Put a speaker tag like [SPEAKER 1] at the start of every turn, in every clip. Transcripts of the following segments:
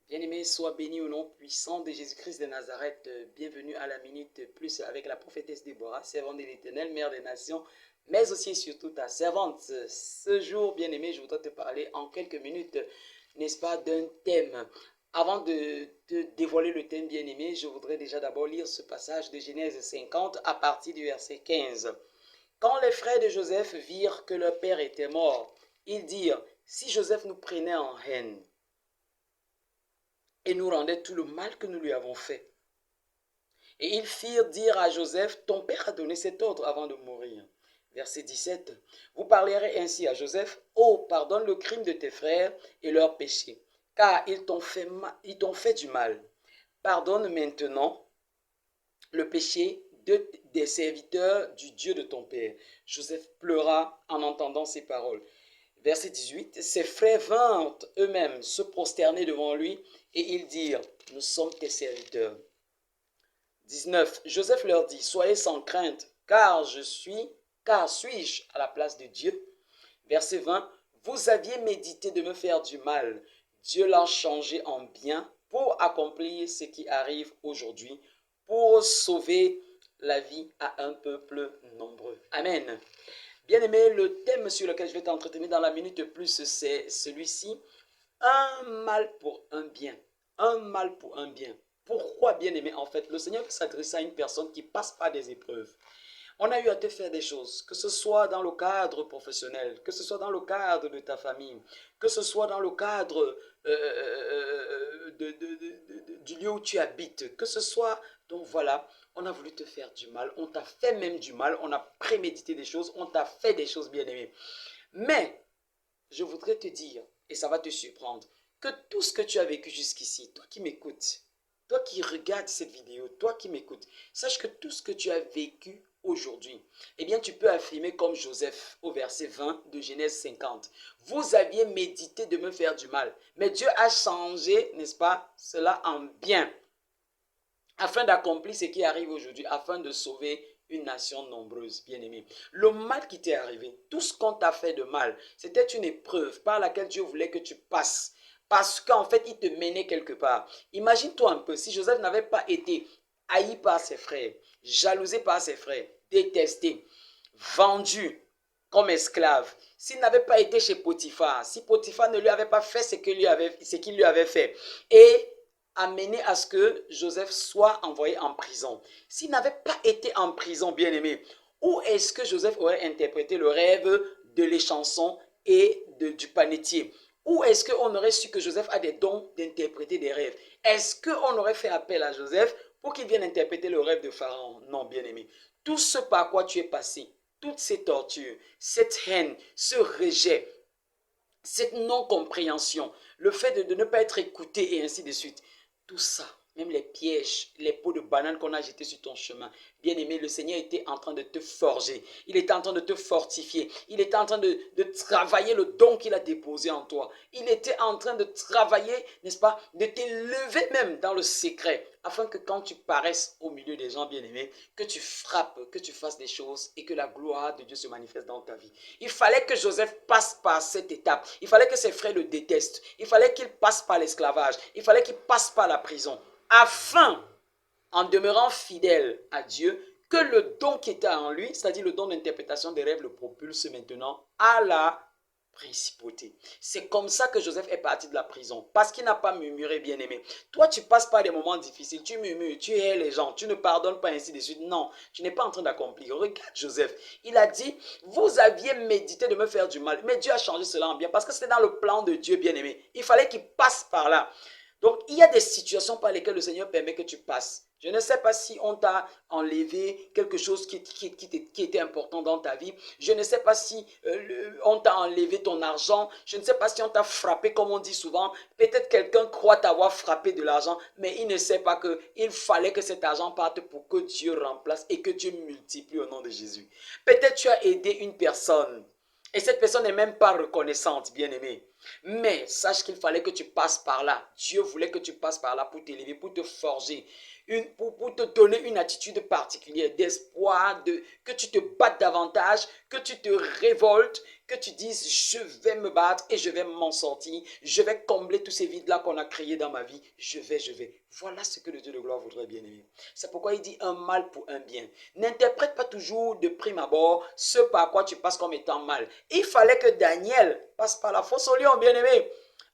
[SPEAKER 1] Bien-aimé, sois béni au nom puissant de Jésus-Christ de Nazareth. Bienvenue à la Minute Plus avec la prophétesse Déborah, servante de l'Éternel, mère des nations, mais aussi et surtout ta servante. Ce jour, bien-aimé, je voudrais te parler en quelques minutes, n'est-ce pas, d'un thème. Avant de te dévoiler le thème, bien-aimé, je voudrais déjà d'abord lire ce passage de Genèse 50 à partir du verset 15. Quand les frères de Joseph virent que leur père était mort, ils dirent, si Joseph nous prenait en haine, et nous rendait tout le mal que nous lui avons fait. Et ils firent dire à Joseph, ton père a donné cet ordre avant de mourir. Verset 17, vous parlerez ainsi à Joseph, oh, pardonne le crime de tes frères et leur péché, car ils t'ont fait du mal. Pardonne maintenant le péché des serviteurs du Dieu de ton père. Joseph pleura en entendant ces paroles. Verset 18, ses frères vinrent eux-mêmes se prosterner devant lui et ils dirent, nous sommes tes serviteurs. 19, Joseph leur dit, soyez sans crainte, car suis-je à la place de Dieu? Verset 20, vous aviez médité de me faire du mal, Dieu l'a changé en bien pour accomplir ce qui arrive aujourd'hui, pour sauver la vie à un peuple nombreux. Amen. Bien-aimé, le thème sur lequel je vais t'entretenir dans la minute plus, c'est celui-ci. Un mal pour un bien. Un mal pour un bien. Pourquoi, bien-aimé? En fait, le Seigneur veut s'adresser à une personne qui passe par des épreuves. On a eu à te faire des choses, que ce soit dans le cadre professionnel, que ce soit dans le cadre de ta famille, que ce soit dans le cadre du lieu où tu habites, que ce soit, donc voilà, on a voulu te faire du mal, on t'a fait même du mal, on a prémédité des choses, on t'a fait des choses bien aimées. Mais, je voudrais te dire, et ça va te surprendre, que tout ce que tu as vécu jusqu'ici, toi qui m'écoutes, toi qui regardes cette vidéo, toi qui m'écoutes, sache que tout ce que tu as vécu aujourd'hui, eh bien tu peux affirmer comme Joseph au verset 20 de Genèse 50. Vous aviez médité de me faire du mal, mais Dieu a changé, n'est-ce pas, cela en bien, afin d'accomplir ce qui arrive aujourd'hui, afin de sauver une nation nombreuse, bien-aimée. Le mal qui t'est arrivé, tout ce qu'on t'a fait de mal, c'était une épreuve par laquelle Dieu voulait que tu passes. Parce qu'en fait, il te menait quelque part. Imagine-toi un peu, si Joseph n'avait pas été haï par ses frères, jalousé par ses frères, détesté, vendu comme esclave, s'il n'avait pas été chez Potiphar, si Potiphar ne lui avait pas fait ce qu'il lui avait fait, et amené à ce que Joseph soit envoyé en prison. S'il n'avait pas été en prison, bien-aimé, où est-ce que Joseph aurait interprété le rêve de l'échanson et du panetier? Où est-ce qu'on aurait su que Joseph a des dons d'interpréter des rêves? Est-ce qu'on aurait fait appel à Joseph pour qu'il vienne interpréter le rêve de Pharaon? Non, bien-aimé. Tout ce par quoi tu es passé, toutes ces tortures, cette haine, ce rejet, cette non-compréhension, le fait de ne pas être écouté et ainsi de suite, tout ça, même les pièges, les pots de banane qu'on a jetés sur ton chemin, bien aimé, le Seigneur était en train de te forger, il était en train de te fortifier, il était en train de travailler le don qu'il a déposé en toi, il était en train de travailler, n'est-ce pas, de t'élever même dans le secret, afin que quand tu paraisses au milieu des gens bien-aimés, que tu frappes, que tu fasses des choses et que la gloire de Dieu se manifeste dans ta vie. Il fallait que Joseph passe par cette étape. Il fallait que ses frères le détestent. Il fallait qu'il passe par l'esclavage. Il fallait qu'il passe par la prison. Afin, en demeurant fidèle à Dieu, que le don qui était en lui, c'est-à-dire le don d'interprétation des rêves, le propulse maintenant à la principauté. C'est comme ça que Joseph est parti de la prison, parce qu'il n'a pas murmuré, bien-aimé. Toi, tu passes par des moments difficiles, tu murmures, tu hais les gens, tu ne pardonnes pas, ainsi de suite. Non, tu n'es pas en train d'accomplir. Regarde Joseph, il a dit, vous aviez médité de me faire du mal, mais Dieu a changé cela en bien, parce que c'était dans le plan de Dieu, bien-aimé. Il fallait qu'il passe par là. Donc, il y a des situations par lesquelles le Seigneur permet que tu passes. Je ne sais pas si on t'a enlevé quelque chose qui était important dans ta vie. Je ne sais pas si on t'a enlevé ton argent. Je ne sais pas si on t'a frappé, comme on dit souvent. Peut-être quelqu'un croit t'avoir frappé de l'argent, mais il ne sait pas qu'il fallait que cet argent parte pour que Dieu remplace et que Dieu multiplie au nom de Jésus. Peut-être tu as aidé une personne et cette personne n'est même pas reconnaissante, bien-aimée. Mais sache qu'il fallait que tu passes par là. Dieu voulait que tu passes par là pour t'élever, pour te forger, pour te donner une attitude particulière d'espoir, que tu te battes davantage, que tu te révoltes, que tu dises je vais me battre et je vais m'en sortir, je vais combler tous ces vides-là qu'on a créés dans ma vie, je vais. Voilà ce que le Dieu de gloire voudrait, bien aimer. C'est pourquoi il dit un mal pour un bien. N'interprète pas toujours de prime abord ce par quoi tu passes comme étant mal. Il fallait que Daniel passe par la fosse au lion, bien aimé.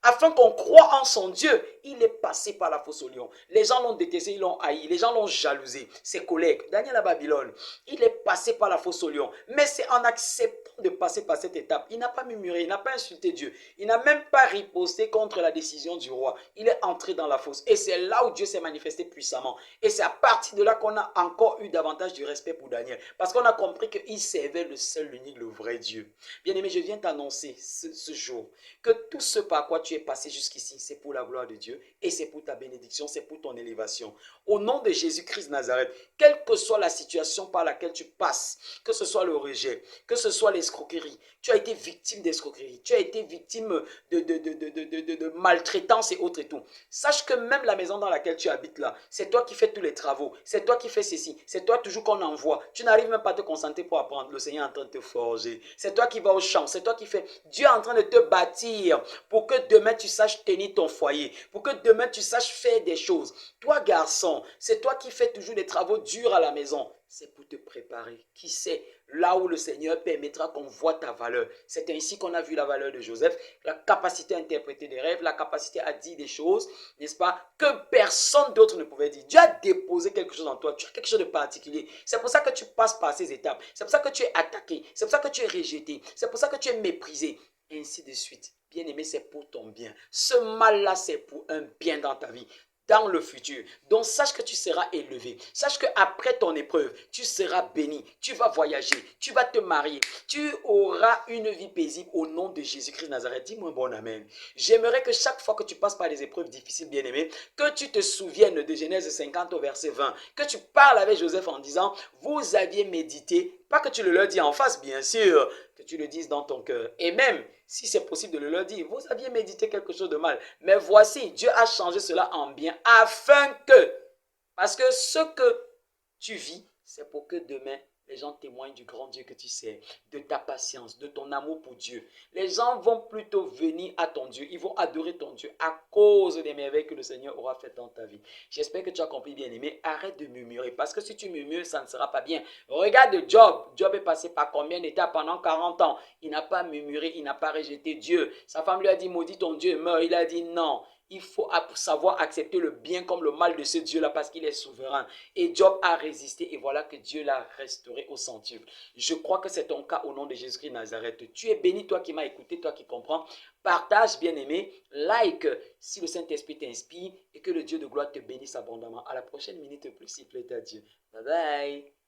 [SPEAKER 1] Afin qu'on croie en son Dieu, il est passé par la fosse au lion. Les gens l'ont détesté, ils l'ont haï, les gens l'ont jalousé. Ses collègues, Daniel à Babylone, il est passé par la fosse au lion. Mais c'est en acceptant de passer par cette étape. Il n'a pas murmuré, il n'a pas insulté Dieu. Il n'a même pas riposté contre la décision du roi. Il est entré dans la fosse. Et c'est là où Dieu s'est manifesté puissamment. Et c'est à partir de là qu'on a encore eu davantage du respect pour Daniel. Parce qu'on a compris qu'il servait le seul, l'unique, le vrai Dieu. Bien aimé, je viens t'annoncer ce jour que tout ce par quoi tu es passé jusqu'ici, c'est pour la gloire de Dieu et c'est pour ta bénédiction, c'est pour ton élévation. Au nom de Jésus-Christ de Nazareth, quelle que soit la situation par laquelle tu passes, que ce soit le rejet, que ce soit l'escroquerie, tu as été victime d'escroquerie, tu as été victime de maltraitance et autres et tout. Sache que même la maison dans laquelle tu habites là, c'est toi qui fais tous les travaux, c'est toi qui fais ceci, c'est toi toujours qu'on envoie. Tu n'arrives même pas à te concentrer pour apprendre. Le Seigneur est en train de te forger. C'est toi qui vas au champ, c'est toi qui fais. Dieu est en train de te bâtir pour que demain tu saches tenir ton foyer, pour que demain tu saches faire des choses. Toi garçon, c'est toi qui fais toujours des travaux durs à la maison. C'est pour te préparer. Qui sait, là où le Seigneur permettra qu'on voit ta valeur. C'est ainsi qu'on a vu la valeur de Joseph, la capacité à interpréter des rêves, la capacité à dire des choses, n'est-ce pas, que personne d'autre ne pouvait dire. Dieu a déposé quelque chose en toi, tu as quelque chose de particulier. C'est pour ça que tu passes par ces étapes. C'est pour ça que tu es attaqué, c'est pour ça que tu es rejeté, c'est pour ça que tu es méprisé, et ainsi de suite. Bien aimé, c'est pour ton bien. Ce mal-là, c'est pour un bien dans ta vie, dans le futur. Donc sache que tu seras élevé. Sache qu'après ton épreuve, tu seras béni. Tu vas voyager. Tu vas te marier. Tu auras une vie paisible au nom de Jésus-Christ de Nazareth. Dis-moi un bon amen. J'aimerais que chaque fois que tu passes par des épreuves difficiles, bien-aimé, que tu te souviennes de Genèse 50 au verset 20. Que tu parles avec Joseph en disant, vous aviez médité. Pas que tu le leur dis en face, bien sûr. Que tu le dises dans ton cœur. Et même, si c'est possible de le leur dire, vous aviez médité quelque chose de mal. Mais voici, Dieu a changé cela en bien afin que, parce que ce que tu vis, c'est pour que demain, les gens témoignent du grand Dieu que tu sais, de ta patience, de ton amour pour Dieu. Les gens vont plutôt venir à ton Dieu, ils vont adorer ton Dieu à cause des merveilles que le Seigneur aura faites dans ta vie. J'espère que tu as compris, bien-aimé. Arrête de murmurer, parce que si tu murmures, ça ne sera pas bien. Regarde Job. Job est passé par combien d'étapes pendant 40 ans? Il n'a pas murmuré, il n'a pas rejeté Dieu. Sa femme lui a dit, maudit ton Dieu, meurs. Il a dit non. Il faut savoir accepter le bien comme le mal de ce Dieu-là parce qu'il est souverain. Et Job a résisté et voilà que Dieu l'a restauré au centuple. Je crois que c'est ton cas au nom de Jésus-Christ de Nazareth. Tu es béni, toi qui m'as écouté, toi qui comprends. Partage, bien-aimé, like si le Saint-Esprit t'inspire et que le Dieu de gloire te bénisse abondamment. À la prochaine minute, plus s'il plaît à Dieu. Bye bye.